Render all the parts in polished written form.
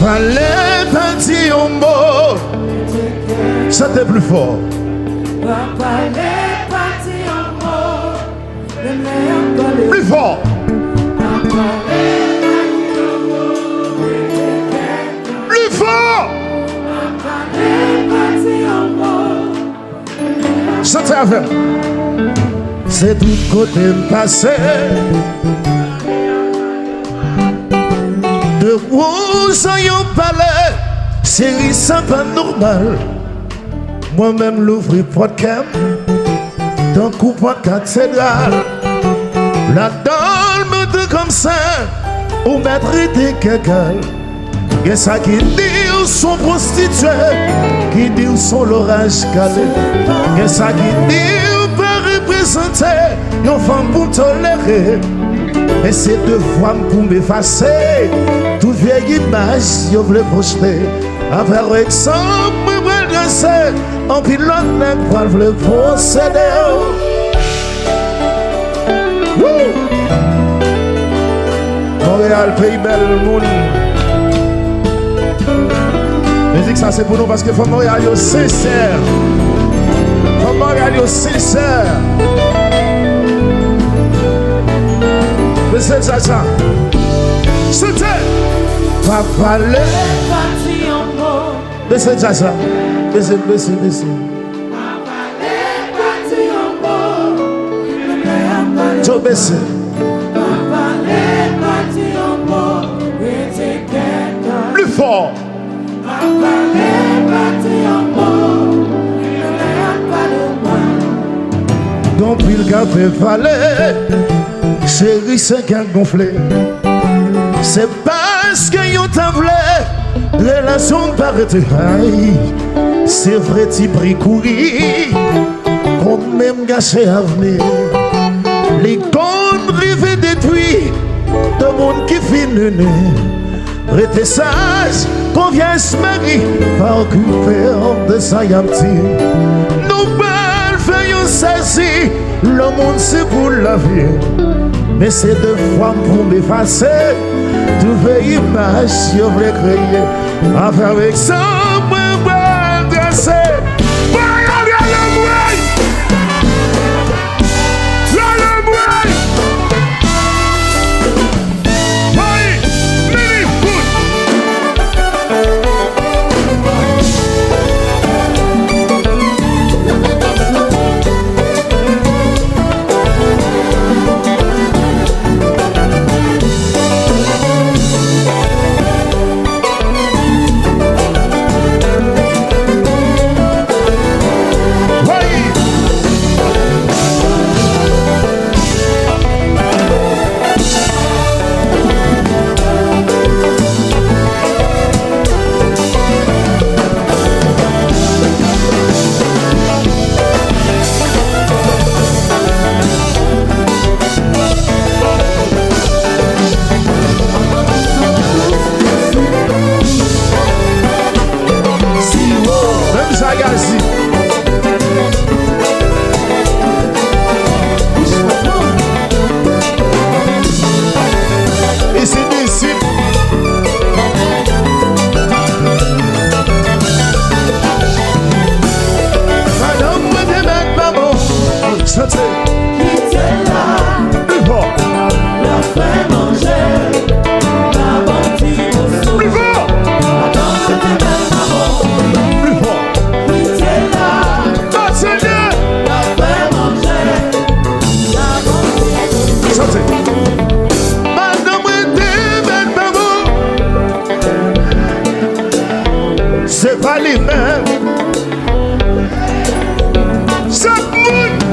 fallait partir en mot. C'était plus fort. Papa est parti en mot. Plus fort. Plus fort. Chantez avec. C'est tout côté passé. De vous ayons parlé. Série sympa normal. Moi-même l'ouvrir podcast. D'un coup pas cathédrale. La dolme de comme ça. Ou mettre des cagal. Et ça qui dit sont prostituées. Qui dit sont l'orage calé. Et ça qui dit pas représenter. Une femme pour tolérer. Et c'est deux femmes pour m'effacer. Toute vieille image, je voulais projeter. Avec exemple, je voulais dresser. En pilote, je voulais procéder. Montréal, pays belle, monde. Musique, ça c'est pour nous parce que faut Montréal, yo sincère. Faut Montréal, yo sincère. Mais c'est ça. C'était Papa le parti en mot. Mais c'est ça. Mais c'est. Papa est parti en mot. Joe Bessie. Papa est parti en mot. Plus fort. Papa est parti en mot. Donc il café fallait. Chérie, c'est qu'un gonflé. C'est parce que yon t'a voulu. Relation paraît high. C'est vrai, t'y pris courir. Qu'on même gâché avenir. Les connes rêvés détruits. De monde qui finit. Restez sage, qu'on vient se marier. Pas occupé de ça y'a petit. Nous belles faisons saisir. Le monde c'est pour la vie. Mais c'est deux femmes pour m'effacer. Tout fait image, je voulais créer. Avec ça, je vais dresser. C'est pas les mêmes. Chaque monde.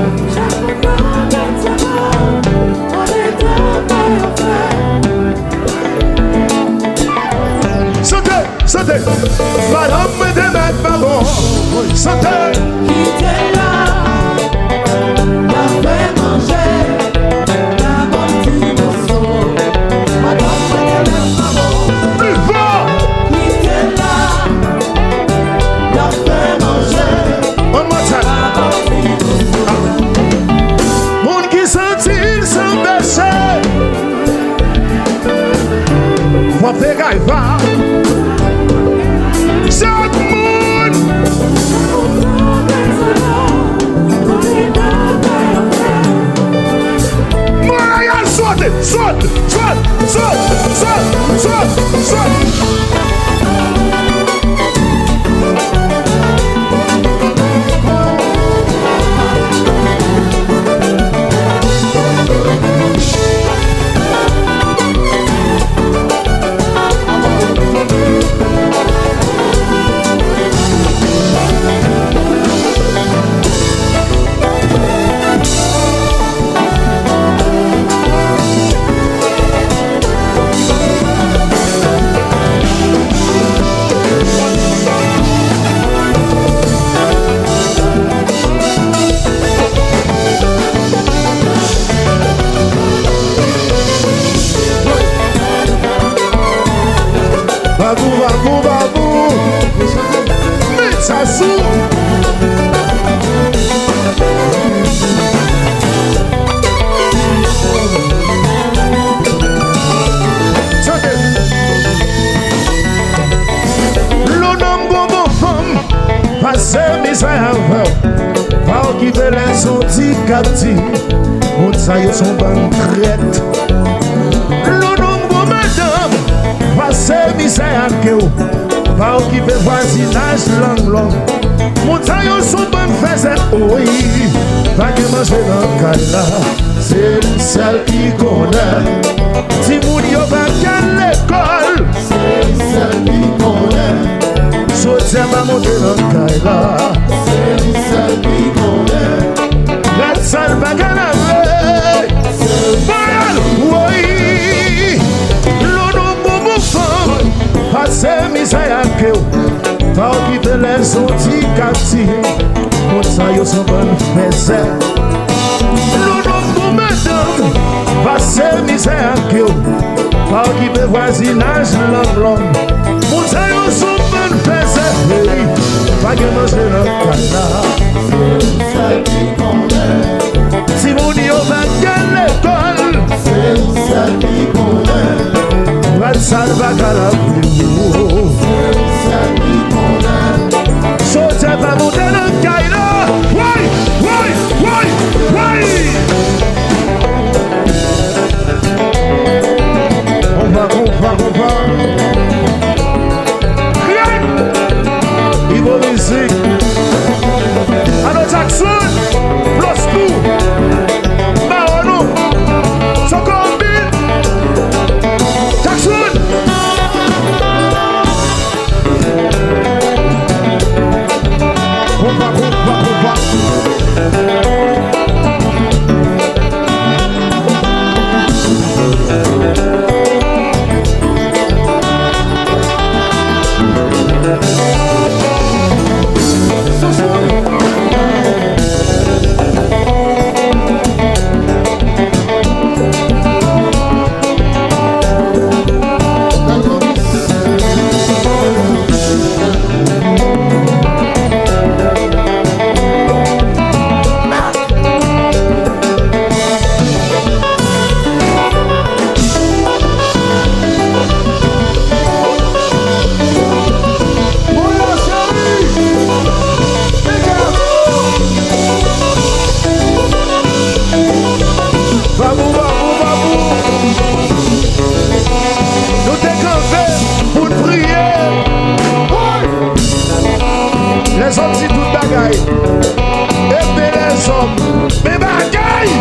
Santé, madame me démette pas bon. Santé. Qui était là, m'a fait manger la bonne petite morceau. Madame me démette pas bon. Plus fort. Qui était là, m'a fait manger One more time. la bonne petite morceau. Monde qui sentit sans péché. Faut faire gaffe. Passez misère avant qui veut les handicapés. Mon ça y son bonne traite. Le nombre madame, passez misère avant qui veut voisinage long. Mon ça y son bonne faisait, oui. Pas que manger dans le cas là, c'est celle qui connaît. Si mon yo va à l'école, c'est celle qui connaît. Sotia va monter dans le cas là, c'est celle qui connaît. La salle va gagner, oui. L'on bon femme, passez misère à que va occuper les handicapés. Mon ça yo son bonne fesse. L'on madame, passez misère à que va occuper voisinage long. Mon ça yo son bonne fesse. Pas que manger dans le canard. C'est qui connaît. Si mon Dieu va à l'école, c'est qui connaît. Va salva à la pluie. C'est qui connaît. Sauter va monter dans le caïla. Oui. On va. Ivo musique. Alors Jackson, plus nous. Marono. Sokombin. Jackson. On va. Les hommes, c'est tout bagaille. Et puis les hommes, mais bagaille.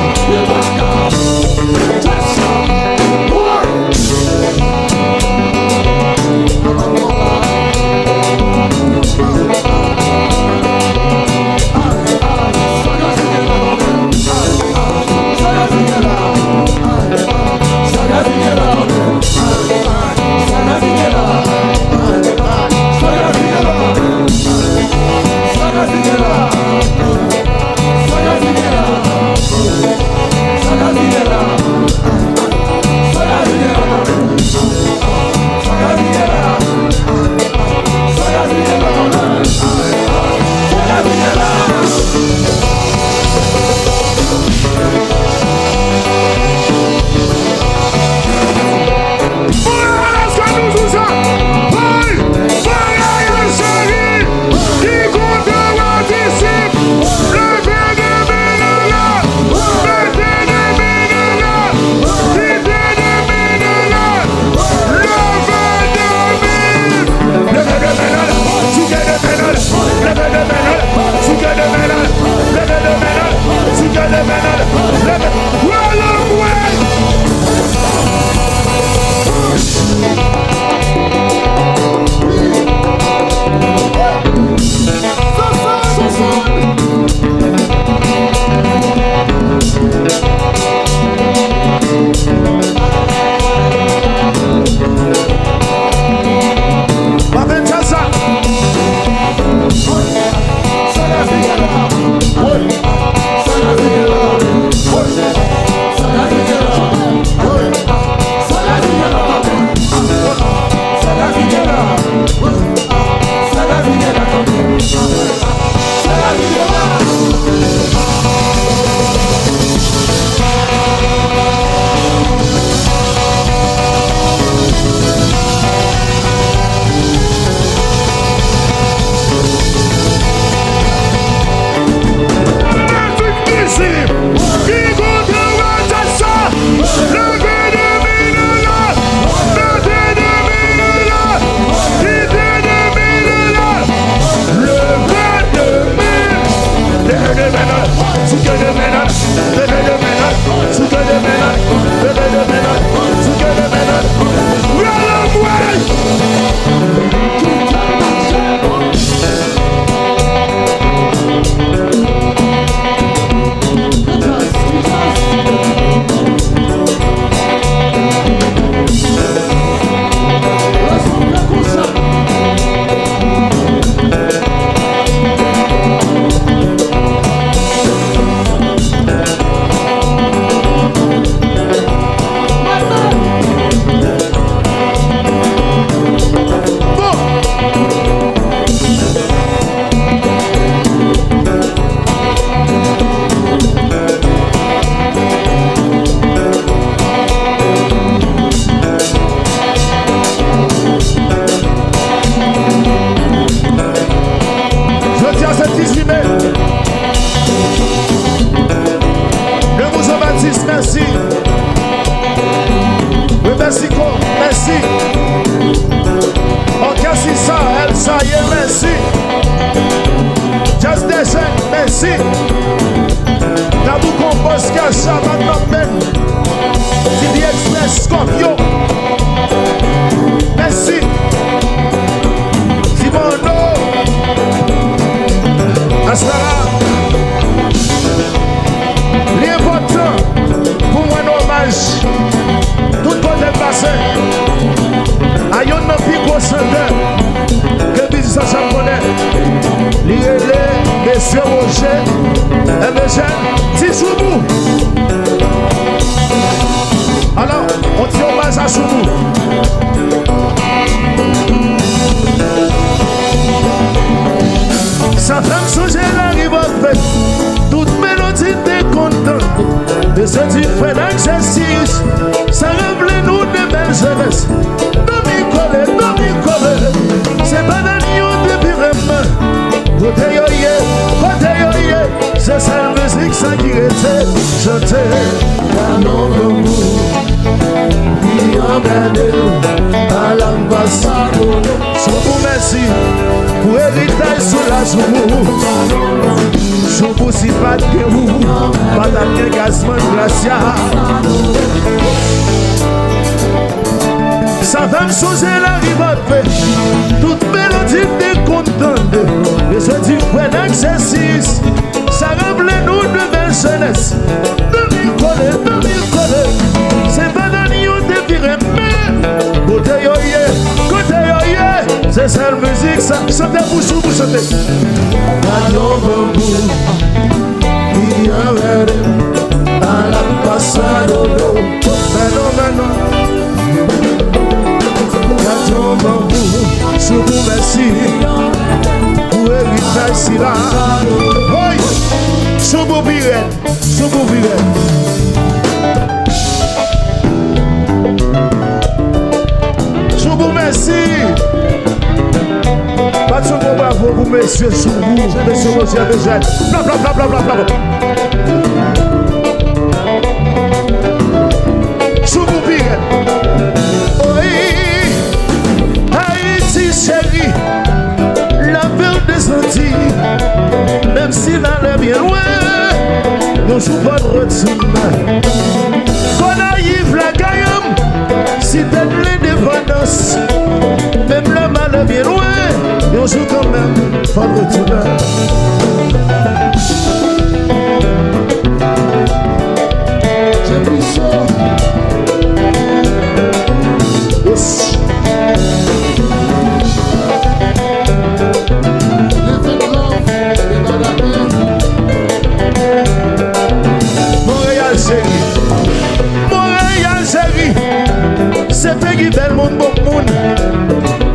Saga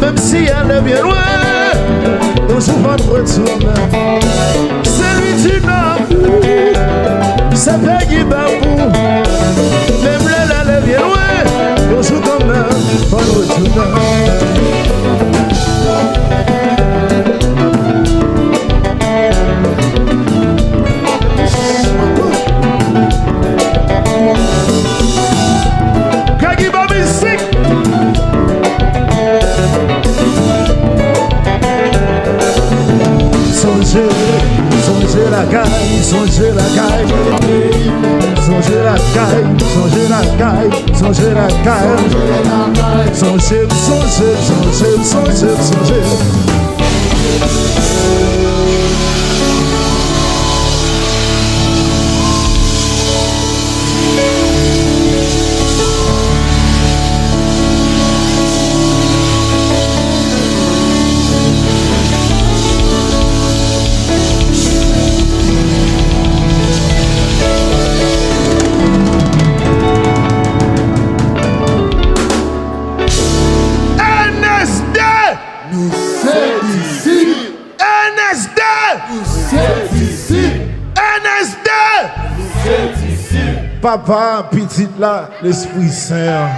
Même si elle est bien loin, nous souvent retourner. Songez la caille, songez la caille. Songez la caille, songez la caille, songez la caille. Songez, songez, songez, songez, songez. Papa, petite là, l'Esprit Saint.